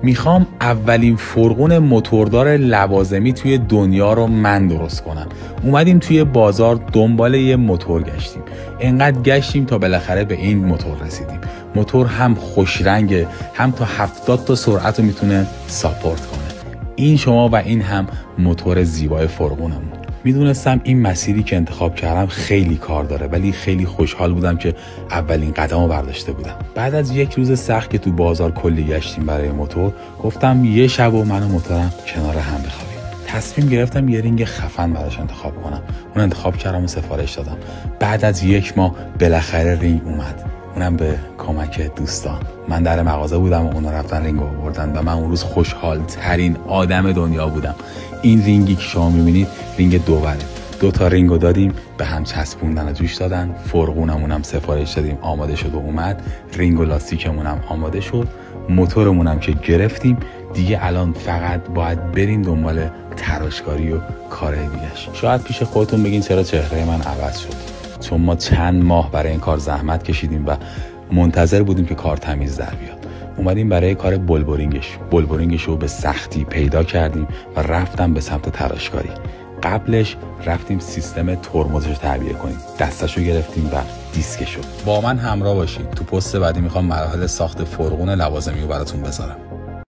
میخوام اولین فرغون موتوردار لوازمی توی دنیا رو من درست کنم. اومدیم توی بازار دنبال یه موتور گشتیم. انقدر گشتیم تا بالاخره به این موتور رسیدیم. موتور هم خوش رنگه، هم تا 70 تا سرعت رو میتونه ساپورت کنه. این شما و این هم موتور زیبای فرغونمون. میدونستم این مسیری که انتخاب کردم خیلی کار داره، ولی خیلی خوشحال بودم که اولین قدم رو برداشته بودم. بعد از یک روز سخت که تو بازار کلی گشتیم برای موتور، گفتم یه شب و من و موتورم کنار هم بخوابیم. تصمیم گرفتم یه رینگ خفن براش انتخاب کنم. اون انتخاب کردم و سفارش دادم. بعد از 1 ماه بالاخره رینگ اومد. اونم به کمک دوستان. من در مغازه بودم و اونا رفتن رینگ رو آوردن و من اون روز خوشحال ترین آدم دنیا بودم. این رینگی که شما میبینید رینگ دوبره. 2 تا رینگو دادیم، به هم چسبوندن و جوش دادن. فرغونمونم سفارش دادیم، آماده شد و اومد. رینگ و لاستیکمونم آماده شد. موتورمونم که گرفتیم، دیگه الان فقط باید بریم دنبال تراشکاری و کارهای دیگه‌اش. شاید پیش خودتون بگین چرا چهره من عوض شد. چون ما چند ماه برای این کار زحمت کشیدیم و منتظر بودیم که کار تمیز در بیاد. اومدیم برای کار بلبرینگش رو به سختی پیدا کردیم و رفتم به سمت تراشکاری. قبلش رفتیم سیستم ترمزش رو تعبیه کنیم. دستشو گرفتیم و دیسکشو. با من همراه باشید. تو پست بعدی میخوام مراحل ساخت فرغون لوازمی رو براتون بذارم.